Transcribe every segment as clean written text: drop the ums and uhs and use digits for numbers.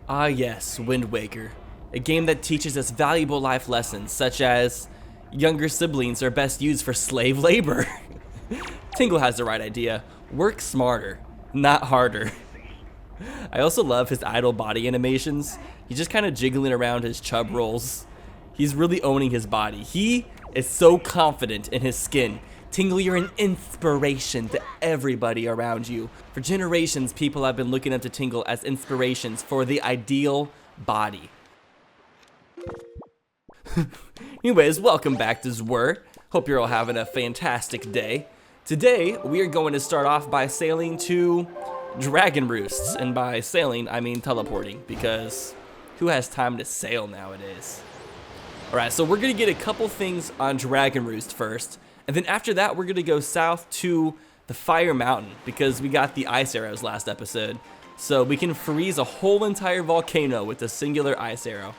Ah yes, Wind Waker. A game that teaches us valuable life lessons such as younger siblings are best used for slave labor. Tingle has the right idea. Work smarter, not harder. I also love his idle body animations. He's just kind of jiggling around his chub rolls. He's really owning his body. He is so confident in his skin. Tingle, you're an inspiration to everybody around you. For generations, people have been looking up to Tingle as inspirations for the ideal body. Anyways, welcome back to Zwir. Hope you're all having a fantastic day. Today, we are going to start off by sailing to Dragon Roosts. And by sailing, I mean teleporting, because who has time to sail nowadays? Alright, so we're going to get a couple things on Dragon Roost first. And then after that, we're going to go south to the Fire Mountain, because we got the ice arrows last episode. So we can freeze a whole entire volcano with a singular ice arrow.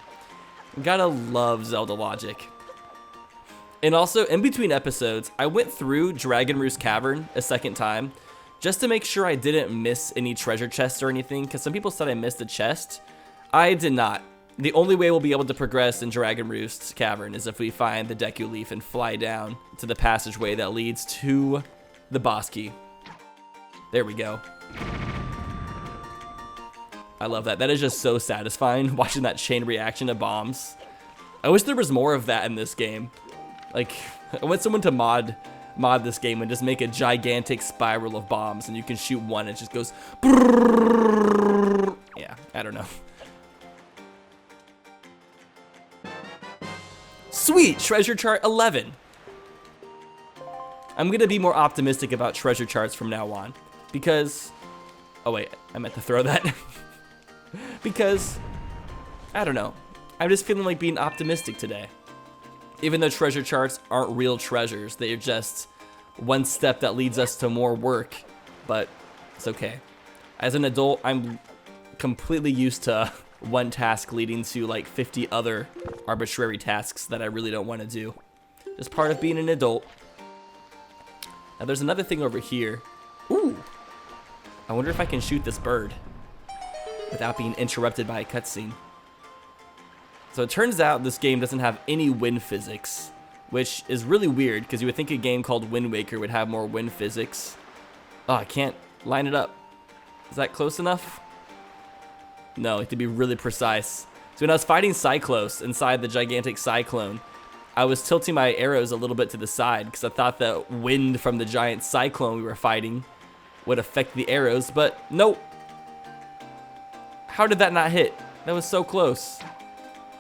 Gotta love Zelda logic. And also, in between episodes, I went through Dragon Roost Cavern a second time, just to make sure I didn't miss any treasure chests or anything, because some people said I missed a chest. I did not. The only way we'll be able to progress in Dragon Roost's cavern is if we find the Deku Leaf and fly down to the passageway that leads to the boss key. There we go. I love that. That is just so satisfying, watching that chain reaction of bombs. I wish there was more of that in this game. Like, I want someone to mod this game and just make a gigantic spiral of bombs, and you can shoot one and it just goes brrrr. Yeah, I don't know. Sweet, treasure chart 11. I'm gonna be more optimistic about treasure charts from now on, because, oh wait, I meant to throw that. Because, I don't know, I'm just feeling like being optimistic today. Even though treasure charts aren't real treasures, they are just one step that leads us to more work, but it's okay. As an adult, I'm completely used to one task leading to like 50 other arbitrary tasks that I really don't want to do. Just part of being an adult. Now there's another thing over here. Ooh, I wonder if I can shoot this bird without being interrupted by a cutscene. So it turns out this game doesn't have any wind physics, which is really weird because you would think a game called Wind Waker would have more wind physics. Oh, I can't line it up. Is that close enough? No, you have to be really precise. So when I was fighting Cyclos inside the gigantic cyclone, I was tilting my arrows a little bit to the side because I thought the wind from the giant cyclone we were fighting would affect the arrows, but nope. How did that not hit? That was so close.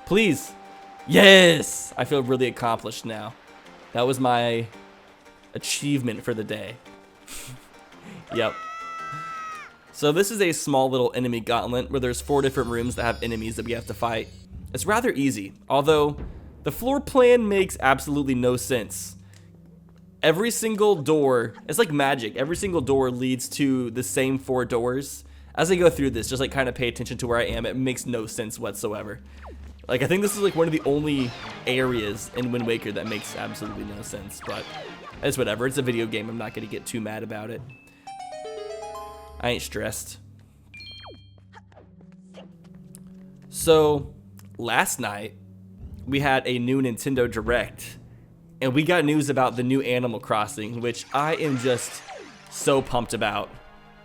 Please. Yes! I feel really accomplished now. That was my achievement for the day. Yep. So this is a small little enemy gauntlet where there's 4 different rooms that have enemies that we have to fight. It's rather easy, although the floor plan makes absolutely no sense. Every single door, it's like magic, every single door leads to the same 4 doors. As I go through this, just like kind of pay attention to where I am, it makes no sense whatsoever. Like, I think this is like one of the only areas in Wind Waker that makes absolutely no sense, but it's whatever. It's a video game. I'm not going to get too mad about it. I ain't stressed. So, last night, we had a new Nintendo Direct, and we got news about the new Animal Crossing, which I am just so pumped about.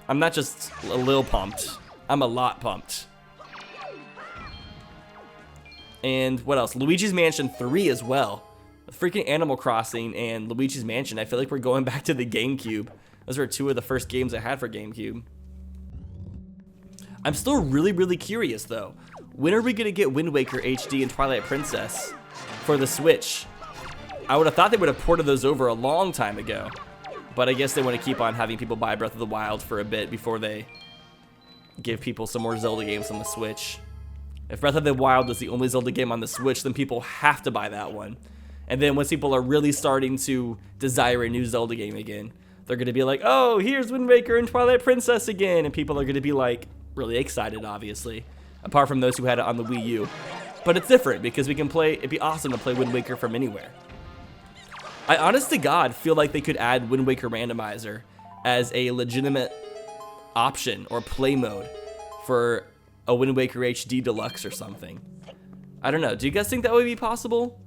I'm not just a little pumped. I'm a lot pumped. And what else? Luigi's Mansion 3 as well. Freaking Animal Crossing and Luigi's Mansion. I feel like we're going back to the GameCube. Those were 2 of the first games I had for GameCube. I'm still really curious though. When are we gonna get Wind Waker HD and Twilight Princess for the Switch? I would have thought they would have ported those over a long time ago. But I guess they want to keep on having people buy Breath of the Wild for a bit before they give people some more Zelda games on the Switch. If Breath of the Wild is the only Zelda game on the Switch, then people have to buy that one. And then once people are really starting to desire a new Zelda game again, they're going to be like, oh, here's Wind Waker and Twilight Princess again. And people are going to be like, really excited, obviously. Apart from those who had it on the Wii U. But it's different because we can play, it'd be awesome to play Wind Waker from anywhere. I honest to God feel like they could add Wind Waker Randomizer as a legitimate option or play mode for a Wind Waker HD Deluxe or something. I don't know. Do you guys think that would be possible?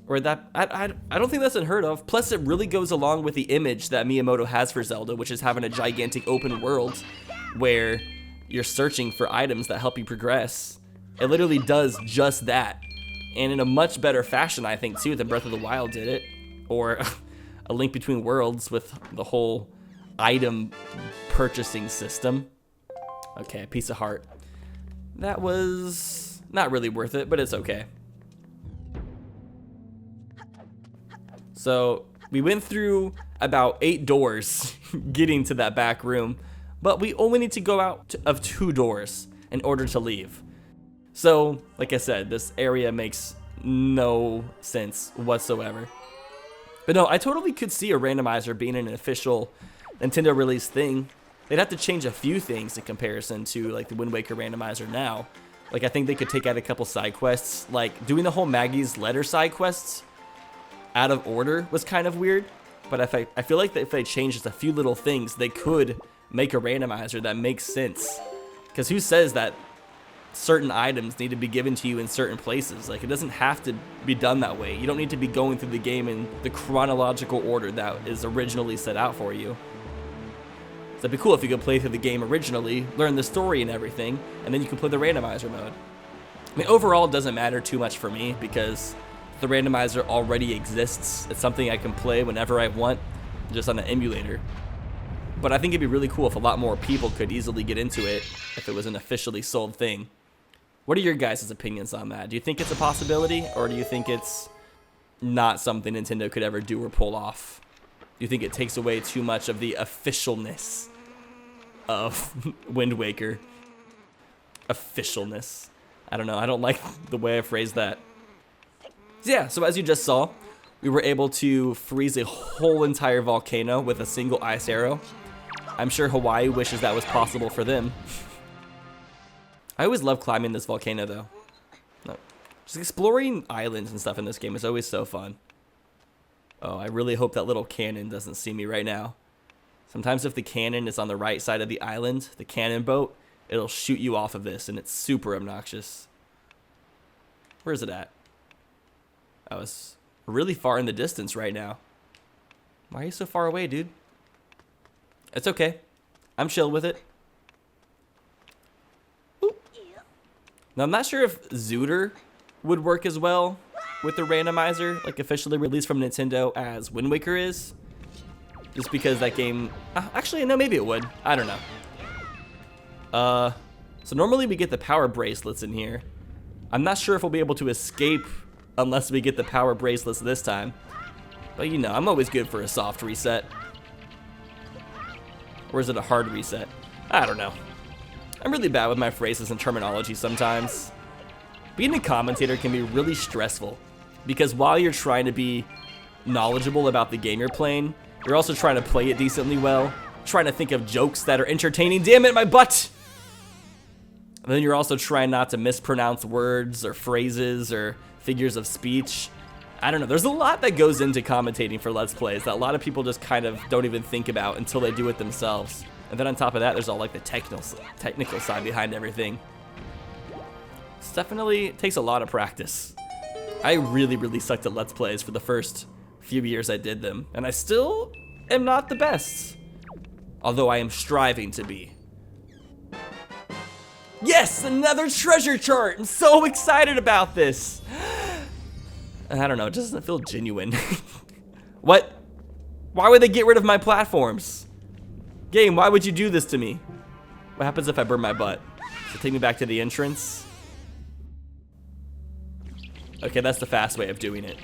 Or that I don't think that's unheard of. Plus, it really goes along with the image that Miyamoto has for Zelda, which is having a gigantic open world where you're searching for items that help you progress. It literally does just that, and in a much better fashion, I think, too, than Breath of the Wild did it, or A Link Between Worlds with the whole item purchasing system. Okay, piece of heart. That was not really worth it, but it's okay. So we went through about 8 doors getting to that back room, but we only need to go out of 2 doors in order to leave. So, like I said, this area makes no sense whatsoever. But no, I totally could see a randomizer being an official Nintendo release thing. They'd have to change a few things in comparison to like the Wind Waker randomizer now. Like I think they could take out a couple side quests. Like doing the whole Maggie's letter side quests out of order was kind of weird. But I feel like that if they changed just a few little things, they could make a randomizer that makes sense. Because who says that certain items need to be given to you in certain places? Like, it doesn't have to be done that way. You don't need to be going through the game in the chronological order that is originally set out for you. So it'd be cool if you could play through the game originally, learn the story and everything, and then you can play the randomizer mode. I mean, overall, it doesn't matter too much for me because the randomizer already exists. It's something I can play whenever I want, just on an emulator. But I think it'd be really cool if a lot more people could easily get into it if it was an officially sold thing. What are your guys' opinions on that? Do you think it's a possibility, or do you think it's not something Nintendo could ever do or pull off? Do you think it takes away too much of the officialness of Wind Waker? Officialness. I don't know. I don't like the way I phrased that. Yeah, so as you just saw, we were able to freeze a whole entire volcano with a single ice arrow. I'm sure Hawaii wishes that was possible for them. I always love climbing this volcano, though. No. Just exploring islands and stuff in this game is always so fun. Oh, I really hope that little cannon doesn't see me right now. Sometimes if the cannon is on the right side of the island, the cannon boat, it'll shoot you off of this, and it's super obnoxious. Where is it at? Oh, it's really far in the distance right now. Why are you so far away, dude? It's okay. I'm chill with it. Ooh. Now, I'm not sure if Zooter would work as well with the randomizer, like officially released from Nintendo as Wind Waker is. Just because that game... actually, no, maybe it would. I don't know. So normally we get the power bracelets in here. I'm not sure if we'll be able to escape unless we get the power bracelets this time. But you know, I'm always good for a soft reset. Or is it a hard reset? I don't know. I'm really bad with my phrases and terminology sometimes. Being a commentator can be really stressful because while you're trying to be knowledgeable about the game you're playing, you're also trying to play it decently well, trying to think of jokes that are entertaining. Damn it, my butt! And then you're also trying not to mispronounce words or phrases or figures of speech. I don't know. There's a lot that goes into commentating for Let's Plays that a lot of people just kind of don't even think about until they do it themselves. And then on top of that, there's all like the technical side behind everything. It definitely takes a lot of practice. I really sucked at Let's Plays for the first few years I did them, and I still am not the best. Although I am striving to be. Yes, another treasure chart! I'm so excited about this! I don't know, it doesn't feel genuine. What? Why would they get rid of my platforms? Game, why would you do this to me? What happens if I burn my butt? Does it take me back to the entrance? Okay, that's the fast way of doing it.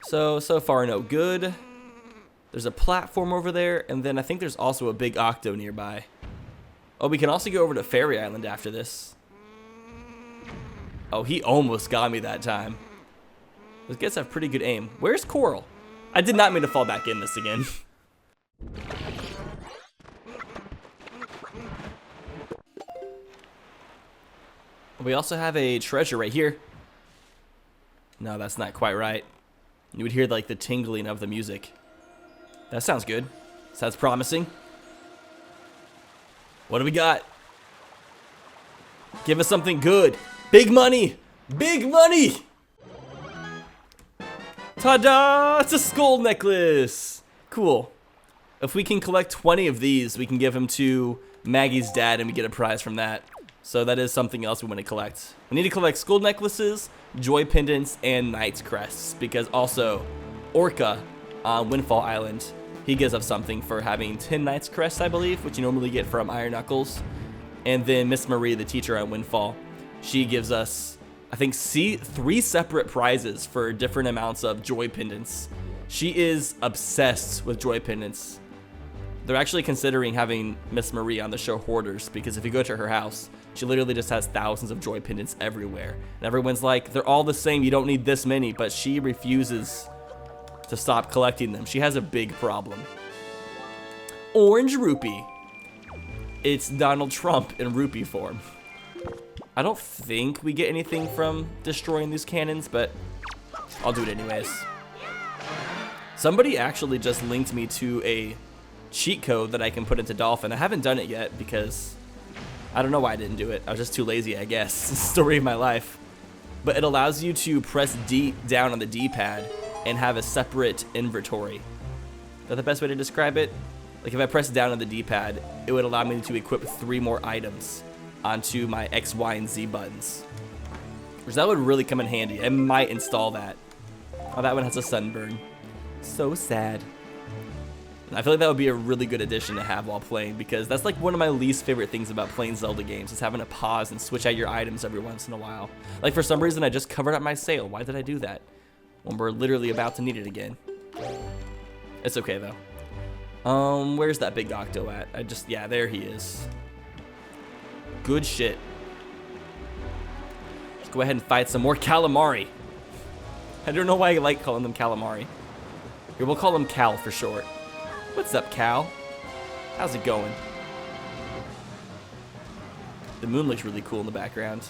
So far no good. There's a platform over there, and then I think there's also a big octo nearby. Oh, we can also go over to Fairy Island after this. Oh, he almost got me that time. Those guys have pretty good aim. Where's Coral? I did not mean to fall back in this again. We also have a treasure right here. No, that's not quite right. You would hear like the tingling of the music. That sounds good. Sounds promising. What do we got? Give us something good. Big money. Big money. Ta-da! It's a skull necklace. Cool. If we can collect 20 of these, we can give them to Maggie's dad and we get a prize from that. So that is something else we want to collect. We need to collect skull necklaces, joy pendants, and knight's crests. Because also, Orca on Windfall Island, he gives us something for having 10 knight's crests, I believe, which you normally get from Iron Knuckles. And then Miss Marie, the teacher on Windfall, she gives us, I think, 3 separate prizes for different amounts of joy pendants. She is obsessed with joy pendants. They're actually considering having Miss Marie on the show Hoarders, because if you go to her house, she literally just has thousands of joy pendants everywhere. And everyone's like, they're all the same, you don't need this many, but she refuses to stop collecting them. She has a big problem. Orange rupee. It's Donald Trump in rupee form. I don't think we get anything from destroying these cannons, but I'll do it anyways. Somebody actually just linked me to a cheat code that I can put into Dolphin. I haven't done it yet because I don't know why I didn't do it. I was just too lazy, I guess. Story of my life. But it allows you to press D down on the D-pad and have a separate inventory. Is that the best way to describe it? Like if I press down on the D-pad, it would allow me to equip 3 more items onto my X, Y, and Z buttons. Which that would really come in handy. I might install that. Oh, that one has a sunburn. So sad. I feel like that would be a really good addition to have while playing, because that's like one of my least favorite things about playing Zelda games, is having to pause and switch out your items every once in a while. Like for some reason I just covered up my sail. Why did I do that when we're literally about to need it again? It's okay though. Where's that big octo at? Yeah, there he is. Good shit. Let's go ahead and fight some more calamari. I don't know why I like calling them calamari. Here, we'll call them Cal for short. What's up, Cal? How's it going? The moon looks really cool in the background.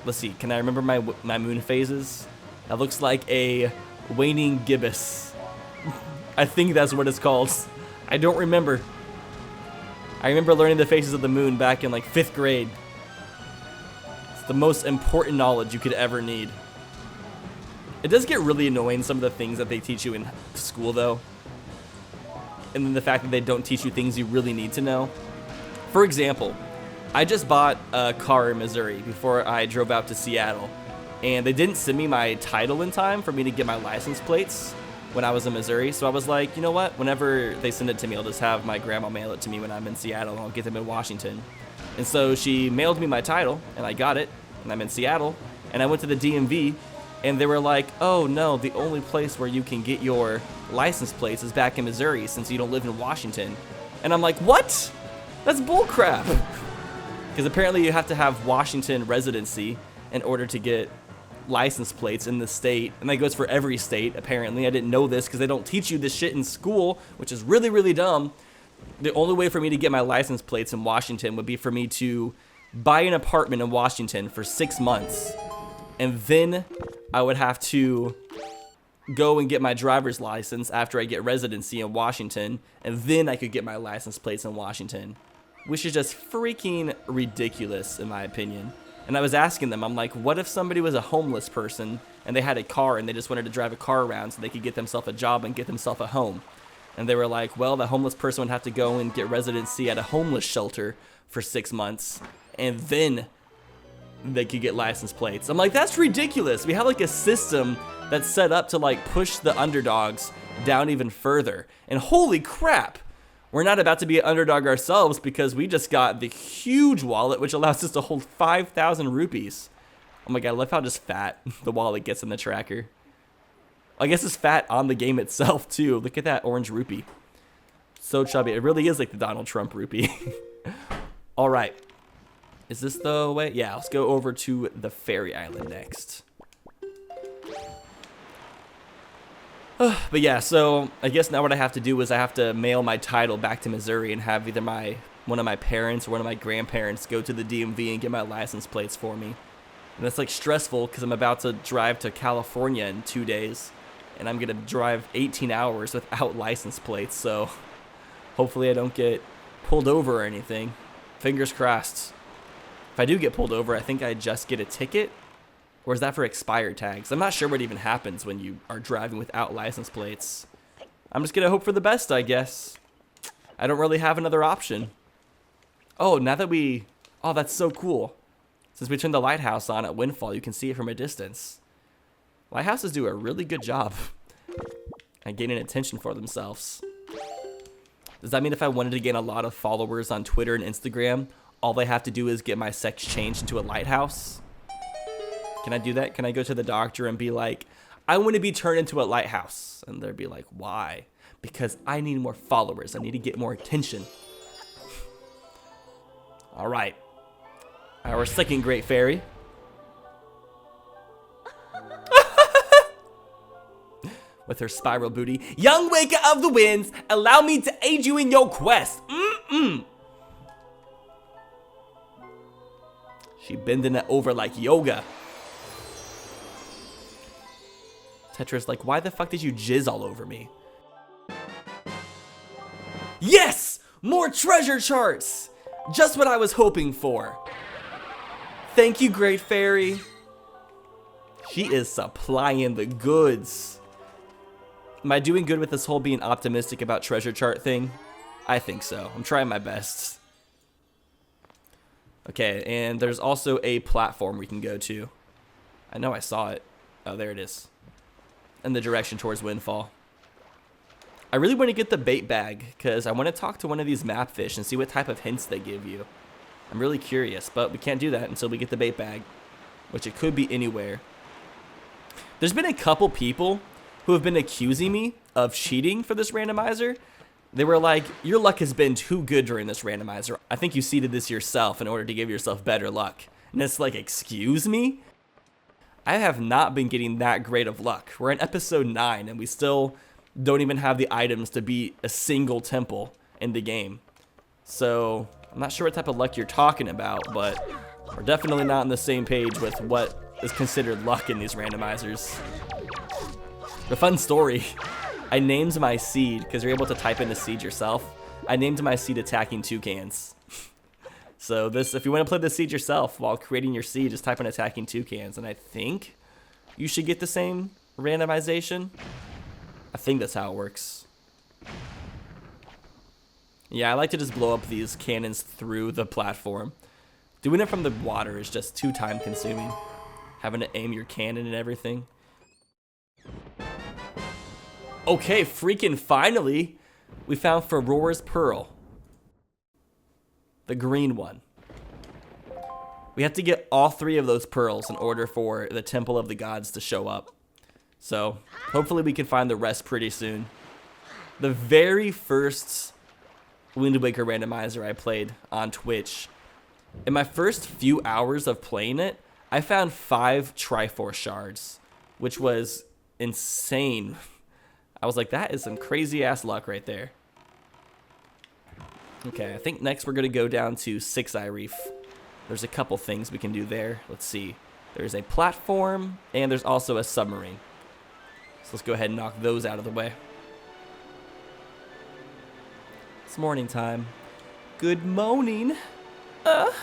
Let's see, can I remember my moon phases? That looks like a waning gibbous. I think that's what it's called. I don't remember. I remember learning the phases of the moon back in like 5th grade. It's the most important knowledge you could ever need. It does get really annoying, some of the things that they teach you in school though. And then the fact that they don't teach you things you really need to know. For example, I just bought a car in Missouri before I drove out to Seattle. And they didn't send me my title in time for me to get my license plates when I was in Missouri. So I was like, you know what? Whenever they send it to me, I'll just have my grandma mail it to me when I'm in Seattle, and I'll get them in Washington. And so she mailed me my title, and I got it, and I'm in Seattle. And I went to the DMV, and they were like, oh no, the only place where you can get your license plates is back in Missouri since you don't live in Washington. And I'm like, what? That's bullcrap. Because apparently you have to have Washington residency in order to get license plates in the state, and that goes for every state apparently. I didn't know this because they don't teach you this shit in school, which is really, really dumb. The only way for me to get my license plates in Washington would be for me to buy an apartment in Washington for 6 months, and then I would have to go and get my driver's license after I get residency in Washington, and then I could get my license plates in Washington, which is just freaking ridiculous in my opinion. And I was asking them, I'm like, what if somebody was a homeless person and they had a car and they just wanted to drive a car around so they could get themselves a job and get themselves a home? And they were like, well, the homeless person would have to go and get residency at a homeless shelter for 6 months, and then they could get license plates. I'm like, that's ridiculous. We have like a system that's set up to like push the underdogs down even further. And holy crap, we're not about to be an underdog ourselves because we just got the huge wallet, which allows us to hold 5,000 rupees. Oh my god, I love how just fat the wallet gets in the tracker. I guess it's fat on the game itself too. Look at that orange rupee. So chubby. It really is like the Donald Trump rupee. All right. Is this the way? Yeah, let's go over to the fairy island next. But yeah, so I guess now what I have to do is I have to mail my title back to Missouri and have either one of my parents or one of my grandparents go to the DMV and get my license plates for me. And that's like stressful because I'm about to drive to California in 2 days, and I'm gonna drive 18 hours without license plates, so hopefully I don't get pulled over or anything. Fingers crossed. If I do get pulled over, I think I just get a ticket. Or is that for expired tags? I'm not sure what even happens when you are driving without license plates. I'm just going to hope for the best, I guess. I don't really have another option. Oh, now that we... Oh, that's so cool. Since we turned the lighthouse on at Windfall, you can see it from a distance. Lighthouses do a really good job at gaining attention for themselves. Does that mean if I wanted to gain a lot of followers on Twitter and Instagram, all they have to do is get my sex changed into a lighthouse? Can I do that? Can I go to the doctor and be like, I want to be turned into a lighthouse? And they'd be like, why? Because I need more followers. I need to get more attention. All right. Our second great fairy. With her spiral booty. Young waker of the winds, allow me to aid you in your quest. She bending it over like yoga. Tetra's like, why the fuck did you jizz all over me? Yes! More treasure charts! Just what I was hoping for. Thank you, Great Fairy. She is supplying the goods. Am I doing good with this whole being optimistic about treasure chart thing? I think so. I'm trying my best. Okay, and there's also a platform we can go to. I know I saw it. Oh, there it is. In the direction towards Windfall. I really want to get the bait bag because I want to talk to one of these map fish and see what type of hints they give you. I'm really curious, but we can't do that until we get the bait bag, which it could be anywhere. There's been a couple people who have been accusing me of cheating for this randomizer. They were like, your luck has been too good during this randomizer. I think you seeded this yourself in order to give yourself better luck. And it's like, excuse me? I have not been getting that great of luck. We're in episode 9 and we still don't even have the items to beat a single temple in the game. So I'm not sure what type of luck you're talking about, but we're definitely not on the same page with what is considered luck in these randomizers. The fun story, I named my seed, because you're able to type in a seed yourself, I named my seed Attacking Toucans. So this, if you want to play the seed yourself while creating your seed, just type in Attacking Toucans, and I think you should get the same randomization. I think that's how it works. Yeah, I like to just blow up these cannons through the platform. Doing it from the water is just too time consuming. Having to aim your cannon and everything. Okay, freaking finally, we found Farore's Pearl. The green one. We have to get all 3 of those pearls in order for the Temple of the Gods to show up. So, hopefully we can find the rest pretty soon. The very first Wind Waker randomizer I played on Twitch, in my first few hours of playing it, I found 5 Triforce shards, which was insane. I was like, that is some crazy ass luck right there. Okay, I think next we're going to go down to 6-Eye Reef. There's a couple things we can do there. Let's see. There's a platform, and there's also a submarine. So let's go ahead and knock those out of the way. It's morning time. Good morning. Oh,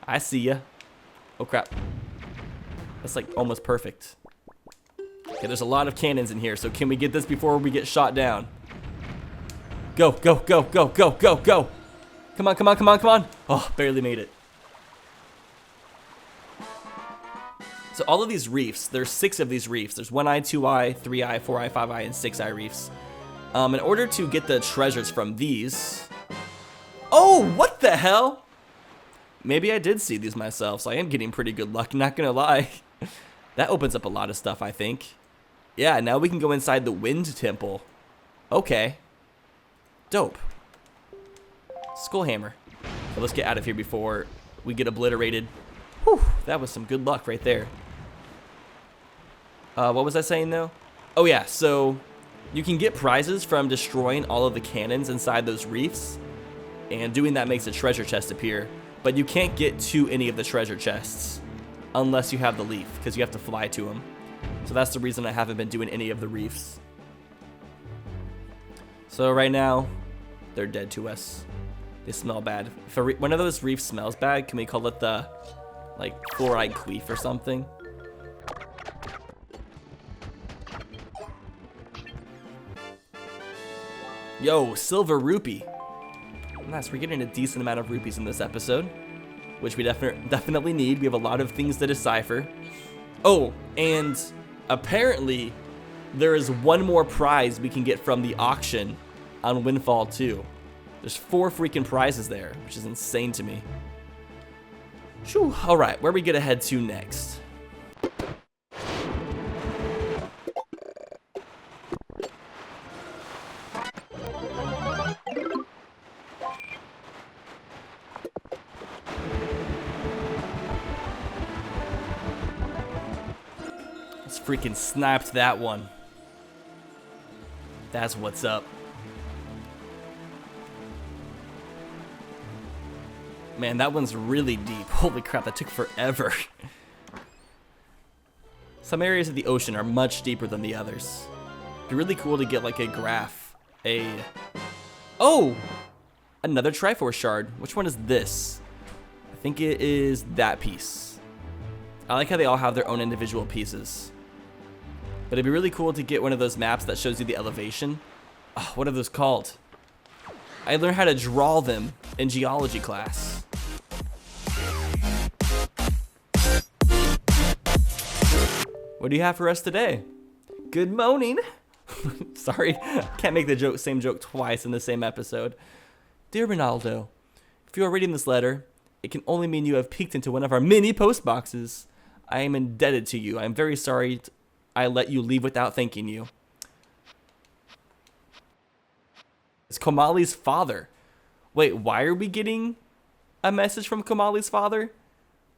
I see ya. Oh, crap. That's like almost perfect. Okay, there's a lot of cannons in here, so can we get this before we get shot down? Go, go, go, go, go, go, go. Come on, come on, come on, come on. Oh, barely made it. So all of these reefs, there's 6 of these reefs. There's 1-eye, 2-eye, 3-eye, 4-eye, 5-eye, and 6-eye reefs. In order to get the treasures from these... Oh, what the hell? Maybe I did see these myself, so I am getting pretty good luck, not gonna lie. That opens up a lot of stuff, I think. Yeah, now we can go inside the Wind Temple. Okay. Dope. Skullhammer. So let's get out of here before we get obliterated. Whew, that was some good luck right there. What was I saying though? Oh yeah, so you can get prizes from destroying all of the cannons inside those reefs. And doing that makes a treasure chest appear. But you can't get to any of the treasure chests unless you have the leaf, because you have to fly to them. So that's the reason I haven't been doing any of the reefs. So right now, they're dead to us. They smell bad. If one of those reefs smells bad, can we call it the, like, fluoride queef or something? Yo, silver rupee. Nice, we're getting a decent amount of rupees in this episode, which we definitely need. We have a lot of things to decipher. Oh, and apparently there is one more prize we can get from the auction on Windfall 2. There's 4 freaking prizes there, which is insane to me. Whew. All right, where are we gonna head to next? Let's freaking sniped that one. That's what's up. Man, that one's really deep. Holy crap, that took forever. Some areas of the ocean are much deeper than the others. It'd be really cool to get like a graph. Oh! Another Triforce shard. Which one is this? I think it is that piece. I like how they all have their own individual pieces. But it'd be really cool to get one of those maps that shows you the elevation. Oh, what are those called? I learned how to draw them in geology class. What do you have for us today? Good morning. Sorry, can't make the same joke twice in the same episode. Dear Rinaldo, if you are reading this letter, it can only mean you have peeked into one of our mini post boxes. I am indebted to you. I am very sorry I let you leave without thanking you. It's Komali's father. Wait, why are we getting a message from Komali's father?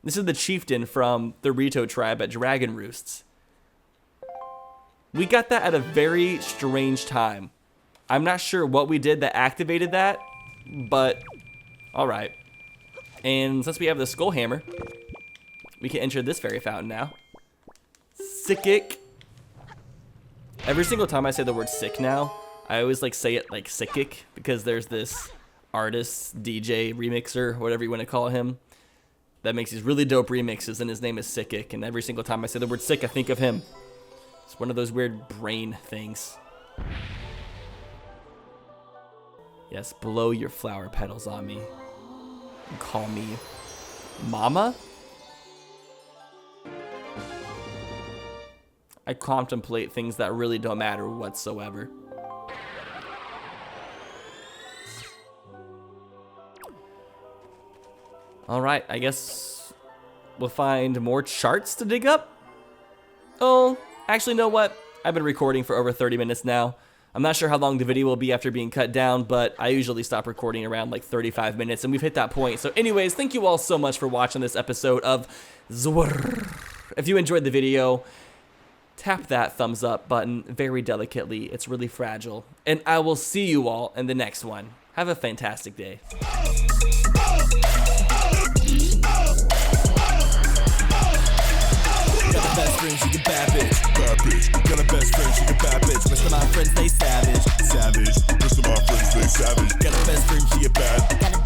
This is the chieftain from the Rito tribe at Dragon Roosts. We got that at a very strange time. I'm not sure what we did that activated that, but alright. And since we have the skull hammer, we can enter this fairy fountain now. Sickick. Every single time I say the word sick now, I always like say it like sickick because there's this artist, DJ, remixer, whatever you want to call him, that makes these really dope remixes, and his name is Sickick, and every single time I say the word sick, I think of him. It's one of those weird brain things. Yes, blow your flower petals on me. And call me Mama? I contemplate things that really don't matter whatsoever. Alright, I guess we'll find more charts to dig up? Oh, actually, you know what? I've been recording for over 30 minutes now. I'm not sure how long the video will be after being cut down, but I usually stop recording around like 35 minutes, and we've hit that point. So anyways, thank you all so much for watching this episode of Zwrrr. If you enjoyed the video, tap that thumbs up button very delicately. It's really fragile. And I will see you all in the next one. Have a fantastic day. Best friend, she a bad bitch. Bad bitch. Got a best friend, she a bad bitch. Rest of my friends, they savage. Savage. Rest of my friends, they savage. Got a best friend, she a bad.